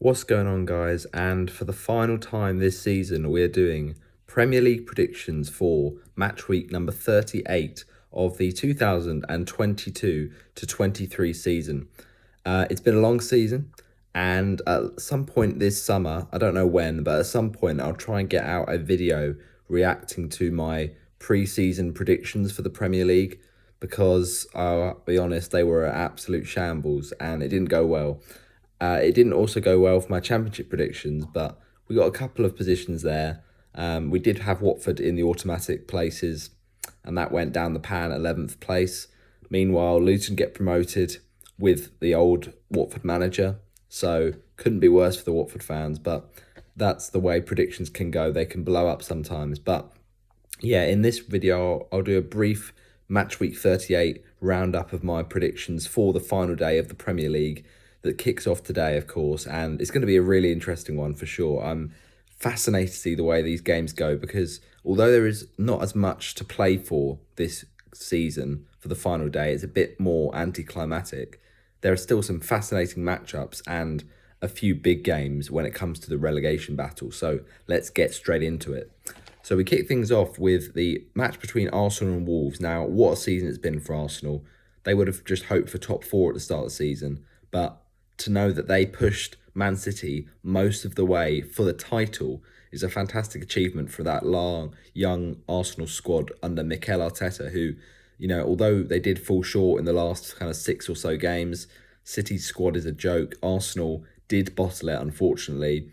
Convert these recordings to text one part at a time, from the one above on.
What's going on, guys? And for the final time this season, we're doing Premier League predictions for match week number 38 of the 2022 to 23 season. It's been a long season, and at some point this summer, I don't know when, but at some point I'll try and get out a video reacting to my pre-season predictions for the Premier League because I'll be honest, they were an absolute shambles and it didn't go well. It didn't also go well for my championship predictions, but we got a couple of positions there. We did have Watford in the automatic places, and that went down the pan 11th place. Meanwhile, Luton get promoted with the old Watford manager, so couldn't be worse for the Watford fans, but that's the way predictions can go. They can blow up sometimes. But yeah, in this video, I'll do a brief match week 38 roundup of my predictions for the final day of the Premier League that kicks off today, of course, and it's going to be a really interesting one for sure. I'm fascinated to see the way these games go because although there is not as much to play for this season for the final day, it's a bit more anticlimactic. There are still some fascinating matchups and a few big games when it comes to the relegation battle. So let's get straight into it. So we kick things off with the match between Arsenal and Wolves. Now, what a season it's been for Arsenal. They would have just hoped for top four at the start of the season, but to know that they pushed Man City most of the way for the title is a fantastic achievement for that young Arsenal squad under Mikel Arteta, who, although they did fall short in the last kind of six or so games, City's squad is a joke. Arsenal did bottle it, unfortunately,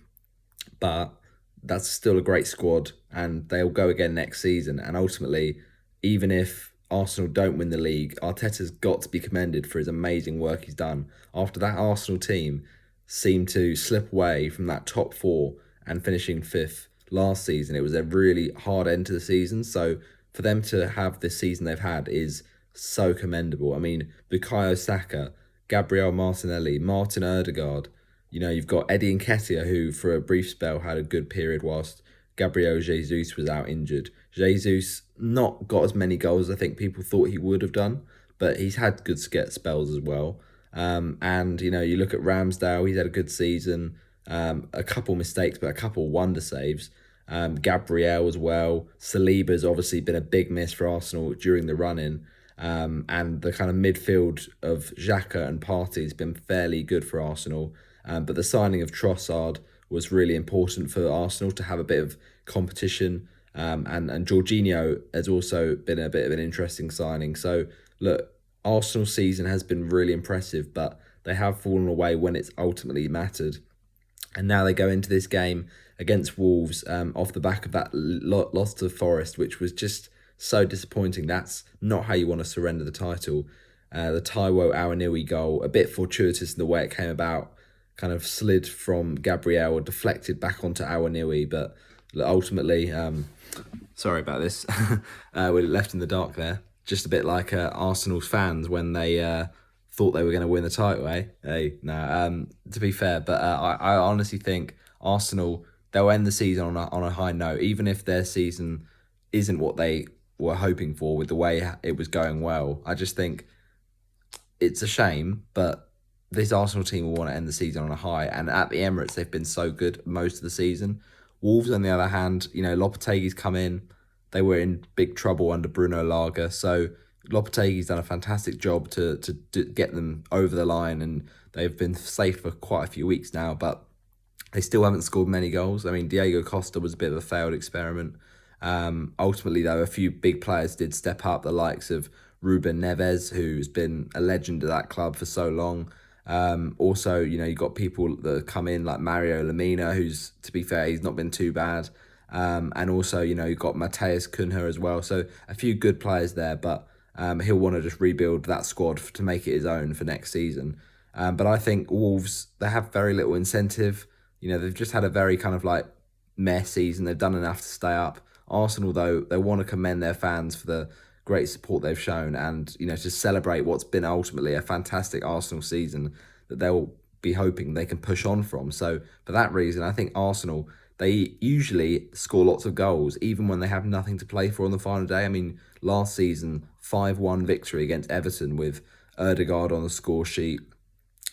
but that's still a great squad and they'll go again next season. And ultimately, even if Arsenal don't win the league, Arteta's got to be commended for his amazing work he's done. After that Arsenal team seemed to slip away from that top four and finishing fifth last season, it was a really hard end to the season. So for them to have this season they've had is so commendable. I mean, Bukayo Saka, Gabriel Martinelli, Martin Odegaard, you've got Eddie Nketiah, who for a brief spell had a good period whilst Gabriel Jesus was out injured. Jesus not got as many goals as I think people thought he would have done, but he's had good spells as well. And you look at Ramsdale, he's had a good season, a couple mistakes, but a couple wonder saves. Gabriel as well. Saliba's obviously been a big miss for Arsenal during the run-in. And the kind of midfield of Xhaka and Partey has been fairly good for Arsenal. But the signing of Trossard was really important for Arsenal to have a bit of competition. And Jorginho has also been a bit of an interesting signing. So, look, Arsenal's season has been really impressive, but they have fallen away when it's ultimately mattered. And now they go into this game against Wolves off the back of that loss to Forest, which was just so disappointing. That's not how you want to surrender the title. The Taiwo Awoniyi goal, a bit fortuitous in the way it came about, kind of slid from Gabriel or deflected back onto Awoniyi, but ultimately, sorry about this, we're left in the dark there. Just a bit like Arsenal's fans when they thought they were going to win the title, eh? Hey, no, to be fair, but I honestly think Arsenal, they'll end the season on a high note, even if their season isn't what they were hoping for with the way it was going well. I just think it's a shame, but this Arsenal team will want to end the season on a high. And at the Emirates, they've been so good most of the season. Wolves, on the other hand, Lopetegui's come in. They were in big trouble under Bruno Lage. So Lopetegui's done a fantastic job to get them over the line. And they've been safe for quite a few weeks now. But they still haven't scored many goals. I mean, Diego Costa was a bit of a failed experiment. Ultimately, though, a few big players did step up, the likes of Ruben Neves, who's been a legend of that club for so long. Also, you've got people that come in like Mario Lemina, who's, to be fair, he's not been too bad. And also, you've got Mateus Cunha as well. So a few good players there, but he'll want to just rebuild that squad to make it his own for next season. But I think Wolves, they have very little incentive. They've just had a very kind of like meh season. They've done enough to stay up. Arsenal, though, they want to commend their fans for the great support they've shown and, to celebrate what's been ultimately a fantastic Arsenal season that they'll be hoping they can push on from. So for that reason, I think Arsenal, they usually score lots of goals, even when they have nothing to play for on the final day. I mean, last season, 5-1 victory against Everton with Odegaard on the score sheet,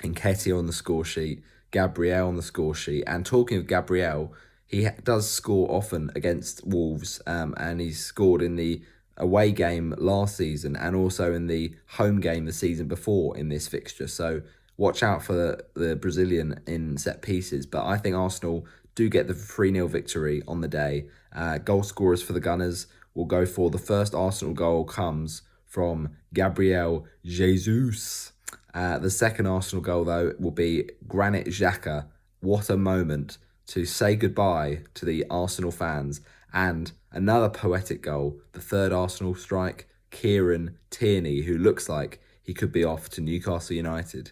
Nketiah on the score sheet, Gabriel on the score sheet. And talking of Gabriel, he does score often against Wolves, and he's scored in the away game last season and also in the home game the season before in this fixture. So watch out for the Brazilian in set pieces. But I think Arsenal do get the 3-0 victory on the day. Goal scorers for the Gunners will go for the first Arsenal goal comes from Gabriel Jesus. The second Arsenal goal, though, will be Granit Xhaka. What a moment to say goodbye to the Arsenal fans. And another poetic goal, the third Arsenal strike, Kieran Tierney, who looks like he could be off to Newcastle United.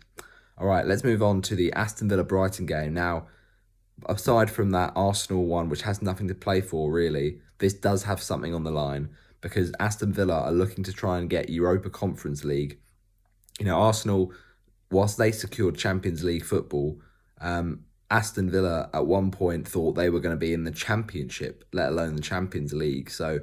All right, let's move on to the Aston Villa-Brighton game. Now, aside from that Arsenal one, which has nothing to play for, really, this does have something on the line because Aston Villa are looking to try and get Europa Conference League. Arsenal, whilst they secured Champions League football, Aston Villa at one point thought they were going to be in the Championship, let alone the Champions League. So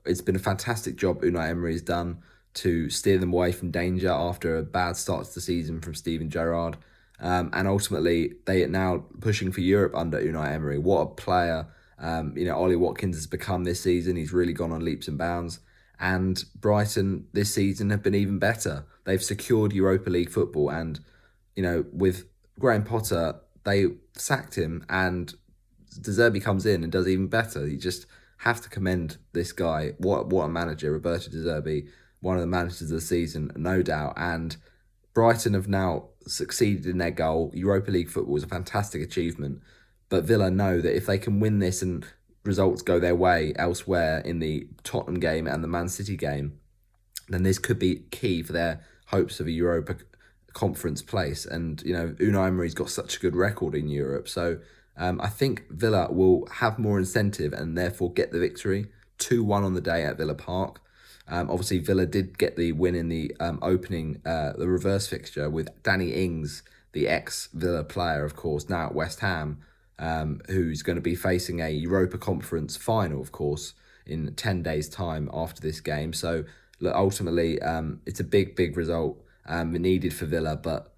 it's been a fantastic job Unai Emery has done to steer them away from danger after a bad start to the season from Steven Gerrard. And ultimately, they are now pushing for Europe under Unai Emery. What a player, Ollie Watkins has become this season. He's really gone on leaps and bounds. And Brighton this season have been even better. They've secured Europa League football. And, with Graham Potter, they sacked him and De Zerbi comes in and does even better. You just have to commend this guy. What a manager, Roberto De Zerbi, one of the managers of the season, no doubt. And Brighton have now succeeded in their goal. Europa League football is a fantastic achievement. But Villa know that if they can win this and results go their way elsewhere in the Tottenham game and the Man City game, then this could be key for their hopes of a Europa Conference place. And, Unai Emery's got such a good record in Europe. So I think Villa will have more incentive and therefore get the victory. 2-1 on the day at Villa Park. Obviously, Villa did get the win in the opening, the reverse fixture with Danny Ings, the ex-Villa player, of course, now at West Ham, who's going to be facing a Europa Conference final, of course, in 10 days' time after this game. So, look, ultimately, it's a big, big result needed for Villa, but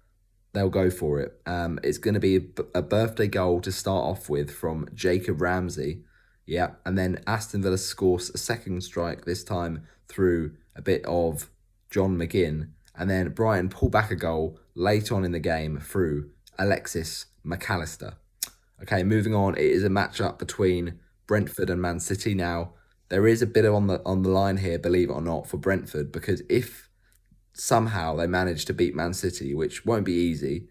they'll go for it. It's going to be a birthday goal to start off with from Jacob Ramsey. Yeah, and then Aston Villa scores a second strike, this time through a bit of John McGinn. And then Brighton pull back a goal late on in the game through Alexis McAllister. Okay, moving on, it is a matchup between Brentford and Man City. Now, there is a bit on the line here, believe it or not, for Brentford, because if somehow they manage to beat Man City, which won't be easy,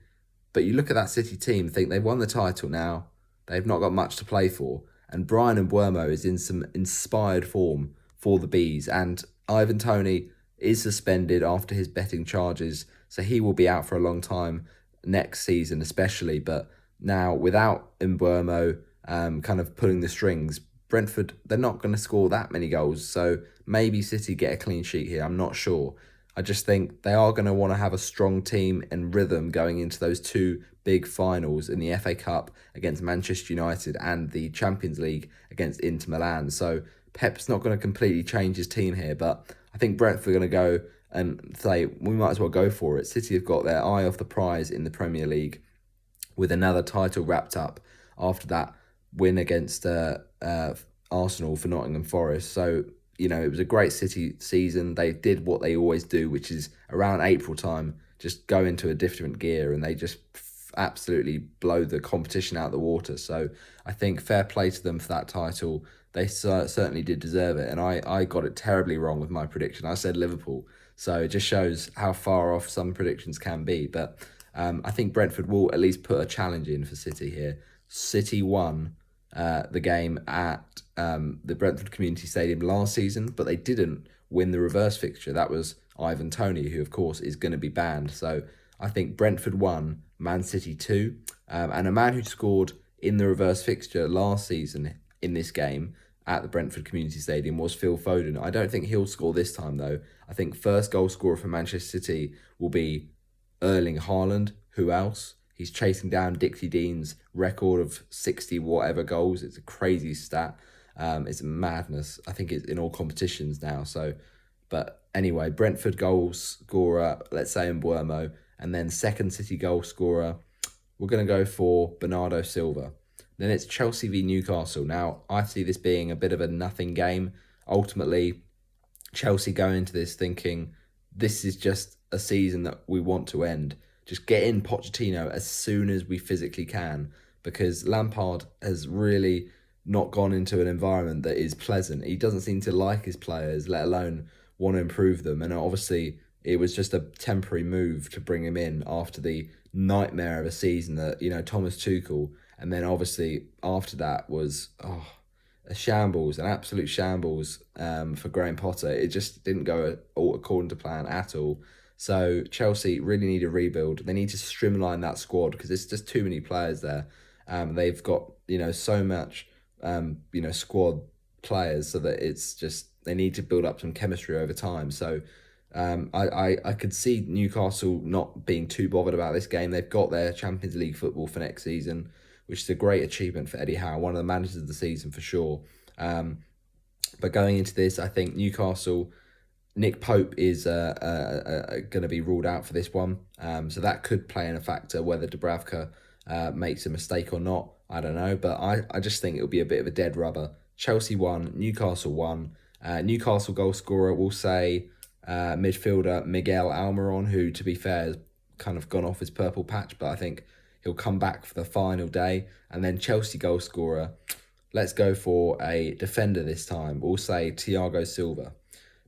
but you look at that City team, think they've won the title now, they've not got much to play for, and Brian Mbeumo is in some inspired form for the Bees, and Ivan Toney is suspended after his betting charges, so he will be out for a long time next season especially, but now without Mbeumo kind of pulling the strings, Brentford, they're not going to score that many goals, so maybe City get a clean sheet here, I'm not sure. I just think they are going to want to have a strong team and rhythm going into those two big finals in the FA Cup against Manchester United and the Champions League against Inter Milan. So Pep's not going to completely change his team here, but I think Brentford are going to go and say, we might as well go for it. City have got their eye off the prize in the Premier League with another title wrapped up after that win against Arsenal for Nottingham Forest. So, it was a great City season. They did what they always do, which is around April time, just go into a different gear and they just absolutely blow the competition out of the water. So I think fair play to them for that title. They certainly did deserve it. And I got it terribly wrong with my prediction. I said Liverpool. So it just shows how far off some predictions can be. But I think Brentford will at least put a challenge in for City here. City won the game at the Brentford Community Stadium last season, but they didn't win the reverse fixture. That was Ivan Toney, who of course is going to be banned. So I think Brentford 1, Man City 2, and a man who scored in the reverse fixture last season in this game at the Brentford Community Stadium was Phil Foden. I don't think he'll score this time though. I think first goal scorer for Manchester City will be Erling Haaland. Who else? He's chasing down Dixie Dean's record of 60 whatever goals. It's a crazy stat. It's madness. I think it's in all competitions now. So, but anyway, Brentford goal scorer, let's say Mbeumo, and then second City goal scorer, we're going to go for Bernardo Silva. Then it's Chelsea v Newcastle. Now, I see this being a bit of a nothing game. Ultimately, Chelsea going into this thinking this is just a season that we want to end. Just get in Pochettino as soon as we physically can, because Lampard has really not gone into an environment that is pleasant. He doesn't seem to like his players, let alone want to improve them. And obviously, it was just a temporary move to bring him in after the nightmare of a season that, Thomas Tuchel. And then obviously after that was a shambles, an absolute shambles for Graham Potter. It just didn't go according to plan at all. So Chelsea really need a rebuild. They need to streamline that squad because there's just too many players there. They've got so much squad players, so that it's just they need to build up some chemistry over time. So I could see Newcastle not being too bothered about this game. They've got their Champions League football for next season, which is a great achievement for Eddie Howe, one of the managers of the season for sure. But going into this, I think Newcastle, Nick Pope is going to be ruled out for this one. So that could play in a factor whether Dubravka makes a mistake or not. I don't know, but I just think it'll be a bit of a dead rubber. Chelsea won, Newcastle won. Newcastle goal scorer, we'll say midfielder Miguel Almiron, who, to be fair, has kind of gone off his purple patch, but I think he'll come back for the final day. And then Chelsea goal scorer, let's go for a defender this time. We'll say Thiago Silva.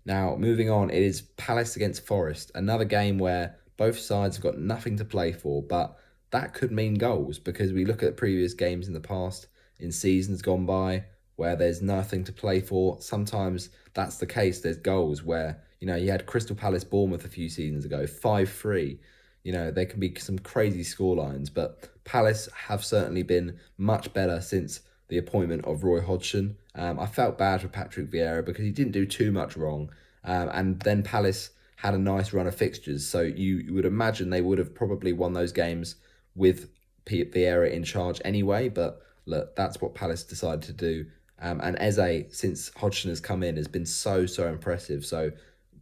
Now, moving on, it is Palace against Forest. Another game where both sides have got nothing to play for, but that could mean goals because we look at previous games in the past, in seasons gone by, where there's nothing to play for. Sometimes that's the case. There's goals where, you had Crystal Palace Bournemouth a few seasons ago, 5-3. There can be some crazy scorelines, but Palace have certainly been much better since the appointment of Roy Hodgson. I felt bad for Patrick Vieira because he didn't do too much wrong. And then Palace had a nice run of fixtures. So you would imagine they would have probably won those games with Vieira in charge anyway. But look, that's what Palace decided to do. And Eze, since Hodgson has come in, has been so impressive. So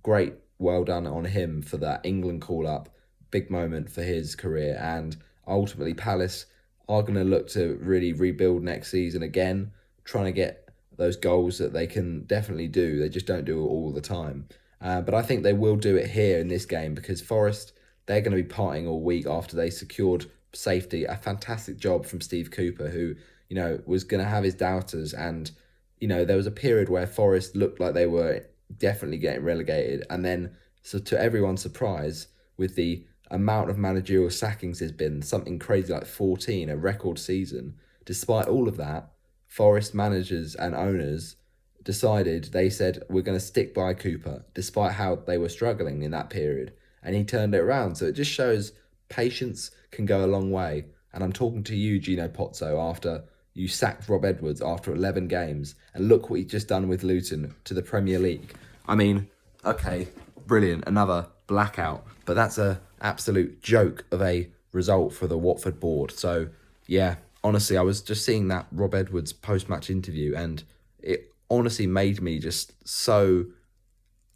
great, well done on him for that England call-up. Big moment for his career. And ultimately, Palace are going to look to really rebuild next season again, trying to get those goals that they can definitely do. They just don't do it all the time. But I think they will do it here in this game because Forest, they're going to be partying all week after they secured safety. A fantastic job from Steve Cooper, who, was going to have his doubters. And, there was a period where Forest looked like they were definitely getting relegated. And then, so to everyone's surprise, with the amount of managerial sackings there's been, something crazy like 14, a record season. Despite all of that, Forest managers and owners they said, we're going to stick by Cooper, despite how they were struggling in that period. And he turned it around. So it just shows patience can go a long way. And I'm talking to you, Gino Pozzo, after you sacked Rob Edwards after 11 games. And look what he's just done with Luton to the Premier League. I mean, okay, brilliant, another blackout. But that's a absolute joke of a result for the Watford board. So, yeah, honestly, I was just seeing that Rob Edwards post-match interview and it honestly made me just so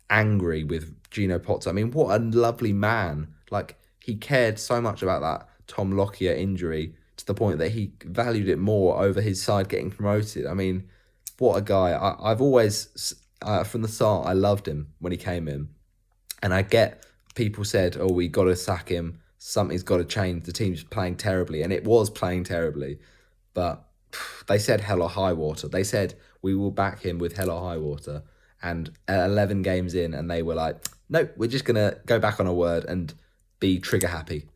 angry with Gino Pozzo. I mean, what a lovely man. Like, he cared so much about that Tom Lockyer injury to the point that he valued it more over his side getting promoted. I mean, what a guy. I've always, from the start, I loved him when he came in. And I get people said, oh, we got to sack him. Something's got to change. The team's playing terribly. And it was playing terribly. But they said hell or high water. They said, we will back him with hell or high water. And 11 games in, and they were like, nope, we're just going to go back on our word and be trigger happy.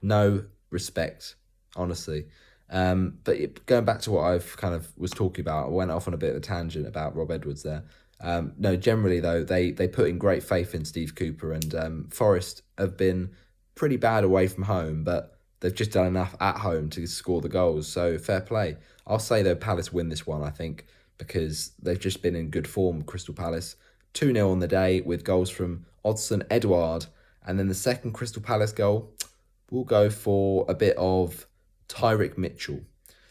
No respect, honestly. But going back to what I've kind of was talking about, I went off on a bit of a tangent about Rob Edwards there. No, generally, though, they put in great faith in Steve Cooper, and Forest have been pretty bad away from home, but they've just done enough at home to score the goals, so fair play. I'll say, though, Palace win this one, I think, because they've just been in good form, Crystal Palace. 2-0 on the day with goals from Odsonne Edouard, and then the second Crystal Palace goal, we'll go for a bit of Tyrick Mitchell.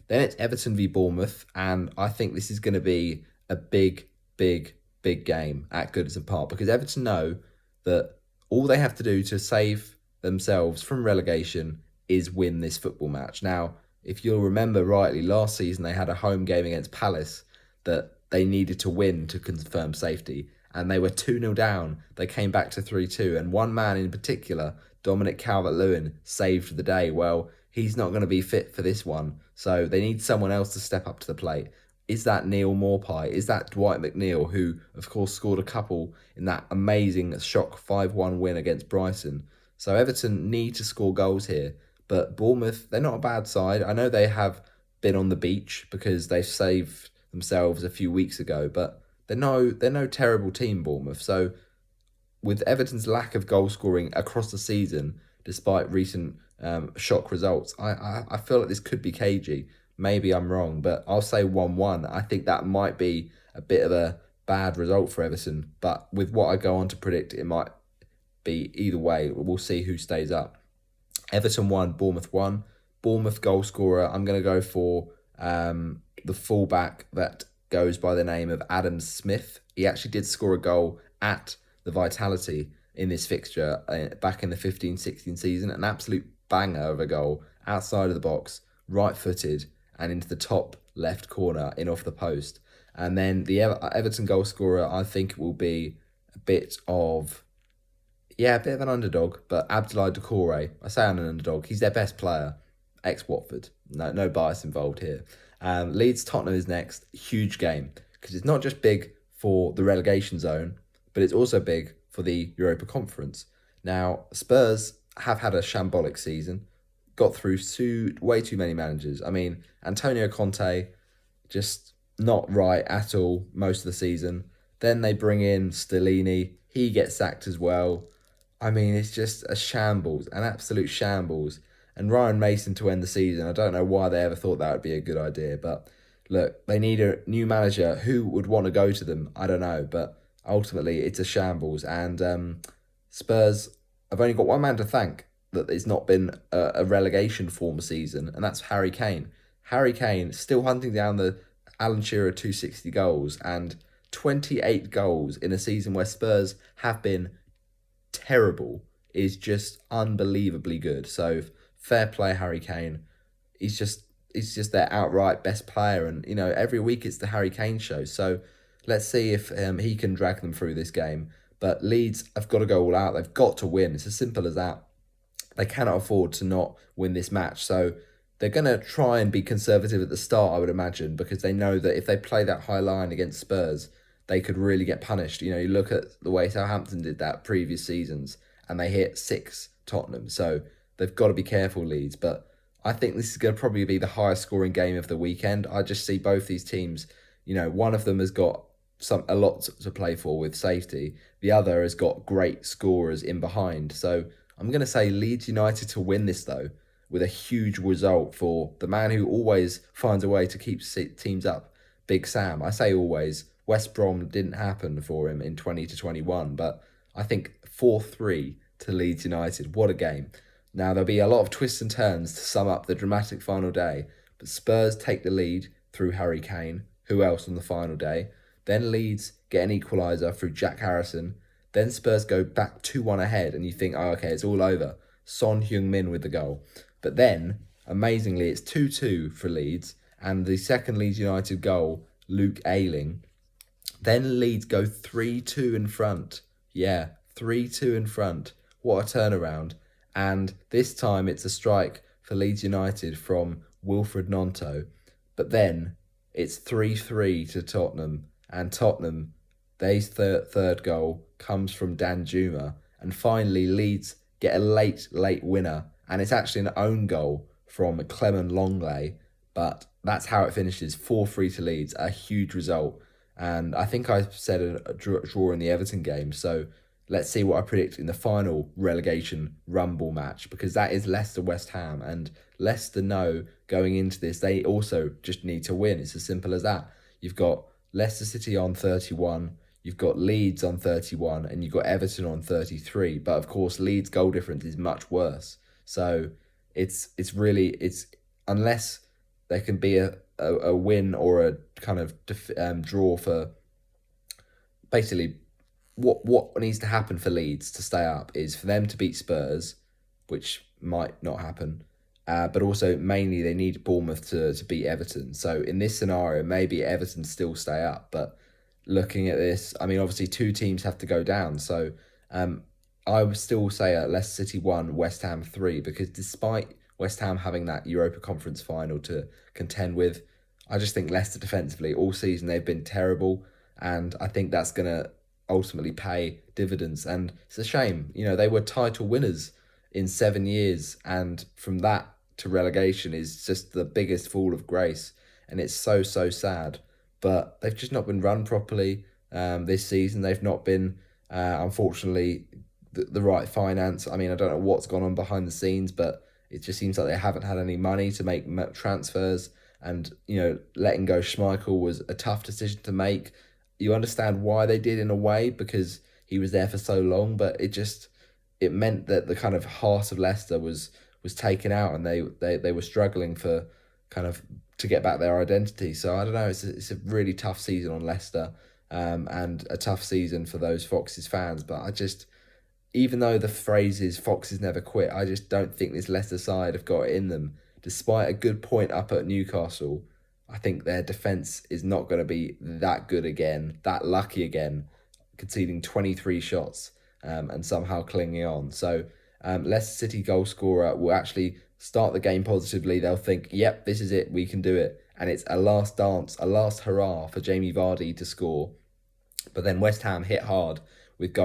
Then it's Everton v Bournemouth, and I think this is going to be a big game at Goodison Park because Everton know that all they have to do to save themselves from relegation is win this football match. Now, if you'll remember rightly, last season they had a home game against Palace that they needed to win to confirm safety, and they were 2-0 down. They came back to 3-2, and one man in particular, Dominic Calvert-Lewin, saved the day. Well, he's not going to be fit for this one, so they need someone else to step up to the plate. Is that Neil Maupay? Is that Dwight McNeil, who, of course, scored a couple in that amazing shock 5-1 win against Brighton? So Everton need to score goals here. But Bournemouth, they're not a bad side. I know they have been on the beach because they saved themselves a few weeks ago, but they're no terrible team, Bournemouth. So with Everton's lack of goal scoring across the season, despite recent shock results, I feel like this could be cagey. Maybe I'm wrong, but I'll say 1-1. I think that might be a bit of a bad result for Everton. But with what I go on to predict, it might be either way. We'll see who stays up. Everton 1, Bournemouth 1. Bournemouth goal scorer, I'm going to go for the fullback that goes by the name of Adam Smith. He actually did score a goal at the Vitality in this fixture back in the 15-16 season. An absolute banger of a goal outside of the box, right-footed, and into the top left corner in off the post. And then the Everton goal scorer, I think, will be a bit of an underdog, but Abdoulaye Doucouré. I say I'm an underdog. He's their best player, ex-Watford. No bias involved here. Leeds Tottenham is next. Huge game because it's not just big for the relegation zone, but it's also big for the Europa Conference. Now, Spurs have had a shambolic season, got through way too many managers. I mean, Antonio Conte, just not right at all most of the season. Then they bring in Stellini. He gets sacked as well. I mean, it's just a shambles, an absolute shambles. And Ryan Mason to end the season, I don't know why they ever thought that would be a good idea. But look, they need a new manager. Who would want to go to them? I don't know. But ultimately, it's a shambles. And Spurs have only got one man to thank that it's not been a relegation form season, and that's Harry Kane. Harry Kane still hunting down the Alan Shearer 260 goals and 28 goals in a season where Spurs have been terrible is just unbelievably good. So fair play, Harry Kane. He's just their outright best player, and every week it's the Harry Kane show. So let's see if he can drag them through this game. But Leeds have got to go all out. They've got to win. It's as simple as that. They cannot afford to not win this match. So they're going to try and be conservative at the start, I would imagine, because they know that if they play that high line against Spurs, they could really get punished. You look at the way Southampton did that previous seasons, and they hit 6 Tottenham. So they've got to be careful, Leeds. But I think this is going to probably be the highest scoring game of the weekend. I just see both these teams, one of them has got a lot to play for with safety. The other has got great scorers in behind. So I'm going to say Leeds United to win this, though, with a huge result for the man who always finds a way to keep teams up, Big Sam. I say always. West Brom didn't happen for him in 20-21, but I think 4-3 to Leeds United. What a game. Now, there'll be a lot of twists and turns to sum up the dramatic final day, but Spurs take the lead through Harry Kane. Who else on the final day? Then Leeds get an equaliser through Jack Harrison. Then Spurs go back 2-1 ahead, and you think, oh, okay, it's all over. Son Heung-min with the goal. But then, amazingly, it's 2-2 for Leeds, and the second Leeds United goal, Luke Ayling. Then Leeds go 3-2 in front. Yeah, 3-2 in front. What a turnaround. And this time it's a strike for Leeds United from Wilfred Gnonto. But then it's 3-3 to Tottenham. And Tottenham, their third goal comes from Danjuma. And finally, Leeds get a late winner. And it's actually an own goal from Clement Longley. But that's how it finishes. 4-3 to Leeds. A huge result. And I think I said a draw in the Everton game. So let's see what I predict in the final relegation rumble match, because that is Leicester-West Ham. And Leicester know going into this, they also just need to win. It's as simple as that. You've got Leicester City on 31, you've got Leeds on 31, and you've got Everton on 33. But of course, Leeds' goal difference is much worse. So it's unless there can be a win or a kind of draw for basically what needs to happen for Leeds to stay up is for them to beat Spurs, which might not happen, but also mainly they need Bournemouth to beat Everton. So in this scenario, maybe Everton still stay up. But looking at this, I mean, obviously two teams have to go down. So I would still say Leicester City 1, West Ham 3, because despite West Ham having that Europa Conference final to contend with, I just think Leicester defensively all season they've been terrible, and I think that's going to ultimately pay dividends. And it's a shame, they were title winners in 7 years, and from that to relegation is just the biggest fall of grace, and it's so sad. But they've just not been run properly this season. They've not been, unfortunately, the right finance. I mean, I don't know what's gone on behind the scenes, but it just seems like they haven't had any money to make transfers. And, letting go Schmeichel was a tough decision to make. You understand why they did in a way, because he was there for so long, but it meant that the kind of heart of Leicester was taken out, and they were struggling for kind of to get back their identity. So I don't know, it's a really tough season on Leicester, and a tough season for those Foxes fans. But even though the phrase is Foxes never quit, I just don't think this Leicester side have got it in them. Despite a good point up at Newcastle, I think their defence is not going to be that good again, that lucky again, conceding 23 shots and somehow clinging on. So Leicester City goal scorer will actually start the game positively. They'll think, yep, this is it, we can do it. And it's a last dance, a last hurrah for Jamie Vardy to score. But then West Ham hit hard with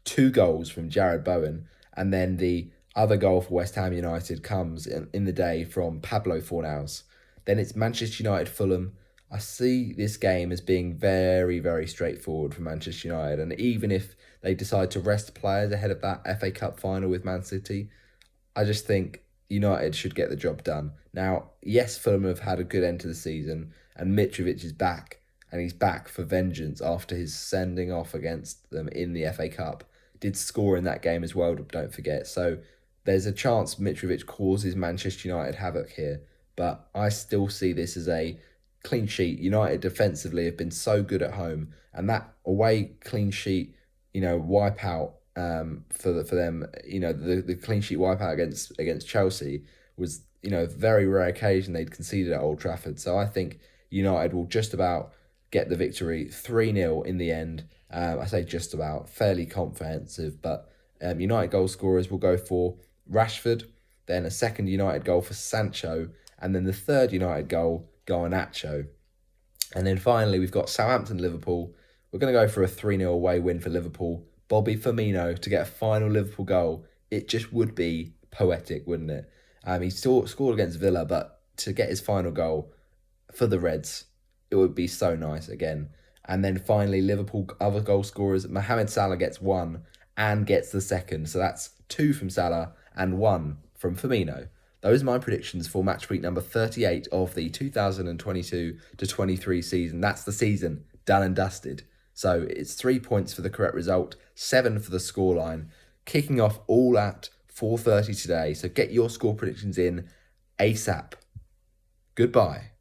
two goals from Jared Bowen. And then the other goal for West Ham United comes in the day from Pablo Fornals. Then it's Manchester United Fulham. I see this game as being very, very straightforward for Manchester United. And even if they decide to rest players ahead of that FA Cup final with Man City, I just think United should get the job done. Now, yes, Fulham have had a good end to the season, and Mitrovic is back, and he's back for vengeance after his sending off against them in the FA Cup. Did score in that game as well, don't forget. So there's a chance Mitrovic causes Manchester United havoc here, but I still see this as a clean sheet. United defensively have been so good at home, and that away clean sheet, wipeout for them, the clean sheet wipeout against Chelsea was, a very rare occasion they'd conceded at Old Trafford. So I think United will just about get the victory 3-0 in the end. I say just about, fairly comprehensive, but United goal scorers will go for Rashford, then a second United goal for Sancho, and then the third United goal, Garnacho. And then finally, we've got Southampton-Liverpool. We're going to go for a 3-0 away win for Liverpool. Bobby Firmino to get a final Liverpool goal. It just would be poetic, wouldn't it? He scored against Villa, but to get his final goal for the Reds, it would be so nice again. And then finally, Liverpool other goal scorers, Mohamed Salah gets one and gets the second. So that's 2 from Salah and 1 from Firmino. Those are my predictions for match week number 38 of the 2022-23 season. That's the season, done and dusted. So it's 3 points for the correct result, 7 for the scoreline. Kicking off all at 4:30 today. So get your score predictions in ASAP. Goodbye.